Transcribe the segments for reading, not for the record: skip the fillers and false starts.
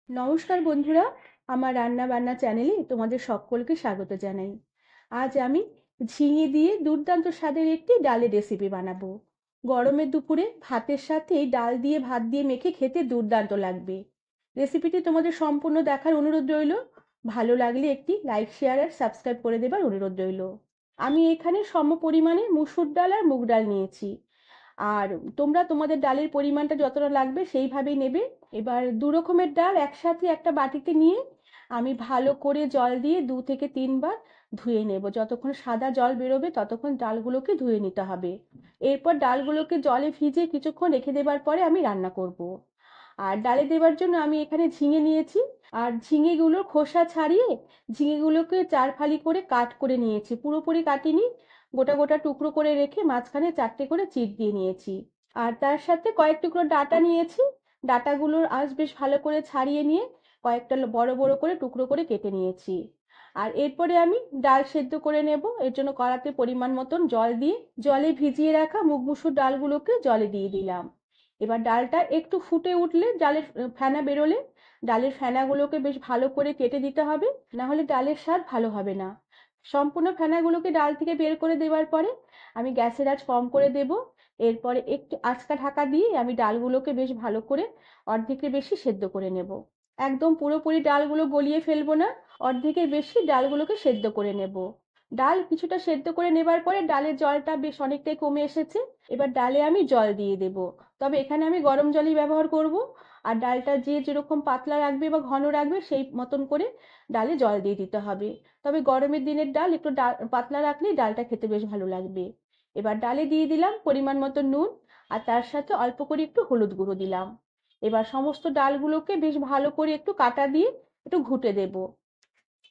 নমস্কার বন্ধুরা, আমার রান্না বান্না চ্যানেলে তোমাদের সকলকে স্বাগত জানাই। আজ আমি ঝিঙে দিয়ে দুর্দান্ত স্বাদের একটি ডালের রেসিপি বানাবো। গরমের দুপুরে ভাতের সাথে এই ডাল দিয়ে ভাত দিয়ে মেখে খেতে দুর্দান্ত লাগবে। রেসিপিটি তোমাদের সম্পূর্ণ দেখার অনুরোধ রইল। ভালো লাগলে একটি লাইক, শেয়ার আর সাবস্ক্রাইব করে দেবার অনুরোধ রইল। আমি এখানে সম পরিমাণে মুসুর ডাল আর মুগ ডাল নিয়েছি। আর তোমরা তোমাদের ডালের পরিমাণটা যতটা লাগবে সেইভাবেই নেবে। এবার দু রকমের ডাল একসাথে একটা বাটিতে নিয়ে আমি ভালো করে জল দিয়ে 2 থেকে 3 বার ধুয়ে নেব। যতক্ষণ সাদা জল বেরোবে ততক্ষণ ডালগুলোকে ধুয়ে নিতে হবে। এরপর ডালগুলোকে জলে ভিজিয়ে কিছুক্ষণ রেখে দেবার পরে আমি রান্না করব। আর ডালে দেবার জন্য আমি এখানে ঝিঙে নিয়েছি। আর ঝিঙেগুলোর খোসা ছাড়িয়ে ঝিঙেগুলোকে 4 ফালি করে কাট করে নিয়েছি, পুরোপুরি কাটিনি, গোটা গোটা টুকরো করে রেখে মাঝখানে 4টে করে চিড় দিয়ে নিয়েছি। আর তার সাথে কয়েক টুকরো ডাঁটা নিয়েছি। ডাঁটাগুলোর আঁশ বেশ ভালো করে ছাড়িয়ে নিয়ে কয়েকটা বড় বড় করে টুকরো করে কেটে নিয়েছি। আর এরপরে আমি ডাল সেদ্ধ করে নেব। এর জন্য কড়াতে পরিমাণ মতন জল দিয়ে জলে ভিজিয়ে রাখা মুগ মুসুর ডালগুলোকে জলে দিয়ে দিলাম। এবার ডালটা একটু ফুটে উঠলে, ডালের ফেনা বেরোলে ডালের ফেনাগুলোকে বেশ ভালো করে কেটে দিতে হবে, না হলে ডালের স্বাদ ভালো হবে না। সম্পূর্ণ ফেনাগুলোকে ডাল থেকে বের করে দেওয়ার পরে আমি গ্যাসের আঁচ কম করে দেব। এরপরে একটু আঁচকা ঢাকা দিয়ে আমি ডালগুলোকে বেশ ভালো করে অর্ধেকের বেশি সেদ্ধ করে নেব। একদম পুরোপুরি ডালগুলো গলিয়ে ফেলবো না, অর্ধেকের বেশি ডালগুলোকে সেদ্ধ করে নেব। ডাল কিছুটা সেদ্ধ করে নেবার পরে ডালের জলটা বেশ অনেকটাই কমে এসেছে। এবার ডালে আমি জল দিয়ে দেব, তবে এখানে আমি গরম জলই ব্যবহার করব। আর ডালটা যে যেরকম পাতলা রাখবে বা ঘন রাখবে সেই মতন করে ডালে জল দিয়ে দিতে হবে। তবে গরমের দিনের ডাল একটু পাতলা রাখলেই ডালটা খেতে বেশ ভালো লাগবে। এবার ডালে দিয়ে দিলাম পরিমাণ মতো নুন, আর তার সাথে অল্প করে একটু হলুদ গুঁড়ো দিলাম। এবার সমস্ত ডালগুলোকে বেশ ভালো করে একটু কাঁটা দিয়ে একটু ঘুটে দেব।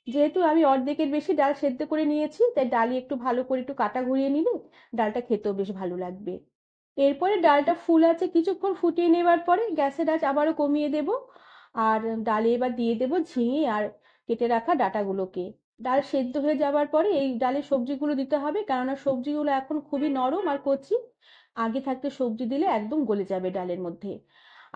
যেহেতু আমি অর্ধেকের বেশি ডাল সেদ্ধ করে নিয়েছি, তাই ডালে একটু ভালো করে একটু কাঁটা ঘুরিয়ে নিলে ডালটা খেতেও বেশ ভালো লাগবে। এরপরে ডালটা ফুল আছে কিছুক্ষণ ফুটিয়ে নেবার পরে গ্যাসের আঁচ আবারও কমিয়ে দেব। আর ডালে এবার দিয়ে দেব ঝিঙে আর কেটে রাখা ডাঁটাগুলোকে। ডাল সেদ্ধ হয়ে যাবার পরে এই ডালে সবজিগুলো দিতে হবে, কেননা সবজিগুলো এখন খুবই নরম আর কচি। আগে থাকতে সবজি দিলে একদম গলে যাবে ডালের মধ্যে।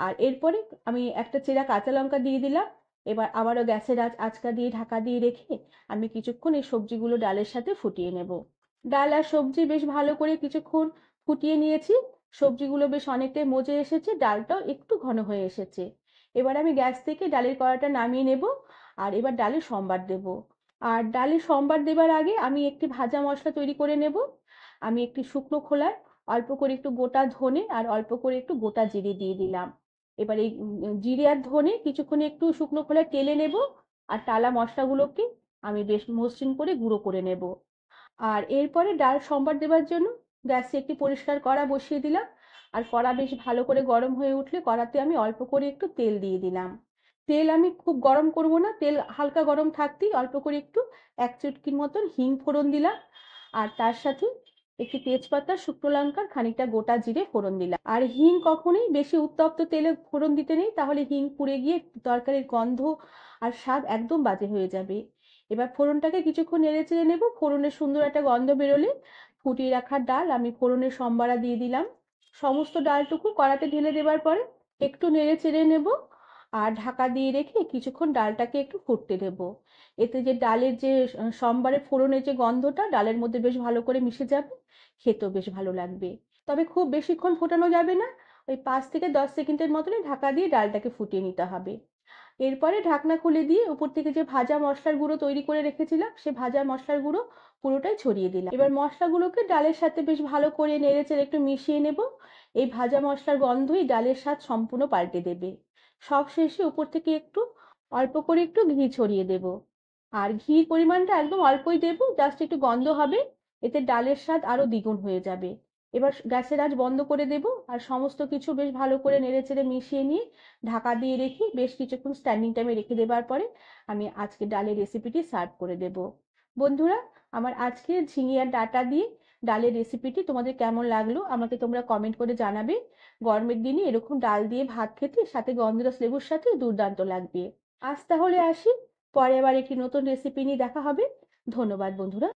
আর এরপরে আমি একটা চেরা কাঁচা লঙ্কা দিয়ে দিলাম। এবার আবারও গ্যাসের আঁচ আঁচকা দিয়ে ঢাকা দিয়ে রেখে আমি কিছুক্ষণ এই সবজিগুলো ডালের সাথে ফুটিয়ে নেব। ডাল আর সবজি বেশ ভালো করে কিছুক্ষণ ফুটিয়ে নিয়েছি। সবজিগুলো বেশ অনেকটাই মজে এসেছে, ডালটাও একটু ঘন হয়ে এসেছে। এবার আমি গ্যাস থেকে ডালের কড়াটা নামিয়ে নেব। আর এবার ডালে সম্বার দেব। আর ডালে সম্বার দেবার আগে আমি একটি ভাজা মশলা তৈরি করে নেব। আমি একটি শুকনো খোলায় অল্প করে একটু গোটা ধনে আর অল্প করে একটু গোটা জিরে দিয়ে দিলাম। এবার এই জিরে আর ধনে কিছুক্ষণ একটু শুকনো খোলায় টেলে নেব। আর টালা মশলাগুলোকে আমি বেশ মসৃণ করে গুঁড়ো করে নেব। আর এরপরে ডাল সম্বার দেবার জন্য গ্যাসে একটি পরিষ্কার কড়া বসিয়ে দিলাম। আর কড়া বেশ ভালো করে গরম হয়ে উঠলে কড়াতে আমি অল্প করে একটু তেল দিয়ে দিলাম। তেল আমি খুব গরম করব না, তেল হালকা গরম থাকতেই অল্প করে একটু 1 চুটকির মতন হিং ফোড়ন দিলাম। আর তার সাথে একটি তেজপাতা, শুকনো লঙ্কার খানিকটা গোটা জিরে ফোড়ন দিলাম। আর হিং কখনোই বেশি উত্তপ্ত তেলে ফোড়ন দিতে নেই, তাহলে হিং পুড়ে গিয়ে তরকারির গন্ধ আর স্বাদ একদম বাজে হয়ে যাবে। এবার ফোড়নটাকে কিছুক্ষণ নেড়ে চেড়ে নেব। ফোড়নের সুন্দর একটা গন্ধ বেরোলে ফুটিয়ে রাখা ডাল আমি ফোড়নের সম্বারা দিয়ে দিলাম। সমস্ত ডালটুকু কড়াতে ঢেলে দেবার পরে একটু নেড়ে চেড়ে নেব। আর ঢাকা দিয়ে রেখে কিছুক্ষণ ডালটাকে একটু ফুটতে দেব। এতে যে ডালের যে সম্বারের ফোড়নের যে গন্ধটা ডালের মধ্যে বেশ ভালো করে মিশে যাবে, খেতেও বেশ ভালো লাগবে। তবে খুব বেশিক্ষণ ফোটানো যাবে না, ওই 5 থেকে 10 সেকেন্ডের মতনই ঢাকা দিয়ে ডালটাকে ফুটিয়ে নিতে হবে। এরপরে ঢাকনা খুলে দিয়ে উপর থেকে যে ভাজা মশলার গুঁড়ো তৈরি করে রেখেছিলাম সে ভাজা মশলার গুঁড়ো পুরোটাই ছড়িয়ে দিলাম। এবার মশলাগুলোকে ডালের সাথে বেশ ভালো করে নেড়েচেড়ে একটু মিশিয়ে নেব। এই ভাজা মশলার গন্ধই ডালের স্বাদ সম্পূর্ণ পাল্টে দেবে। সব শেষে উপর থেকে একটু অল্প করে একটু ঘি ছড়িয়ে দেব। আর ঘির পরিমাণটা একদম অল্পই দেব, জাস্ট একটু গন্ধ হবে, এতে ডালের স্বাদ আরো দ্বিগুণ হয়ে যাবে। এবার গ্যাসের আঁচ বন্ধ করে দেব। আর সমস্ত কিছু বেশ ভালো করে নেড়েচেড়ে মিশিয়ে নিয়ে ঢাকা দিয়ে রেখে বেশ কিছুক্ষণ স্ট্যান্ডিং টাইমে রেখে দেবার পরে আমি আজকে ডালের রেসিপিটি সার্ভ করে দেব। বন্ধুরা, আমার আজকে ঝিঙে আর ডাঁটা দিয়ে ডালের রেসিপিটি তোমাদের কেমন লাগলো আমাকে তোমরা কমেন্ট করে জানাবে। গরমের দিনে এরকম ডাল দিয়ে ভাত খেতে সাথে গন্ধরাস লেবুর সাথে দুর্দান্ত লাগবে। আজ তাহলে আসি, পরে আবার একটি নতুন রেসিপি নিয়ে দেখা হবে। ধন্যবাদ বন্ধুরা।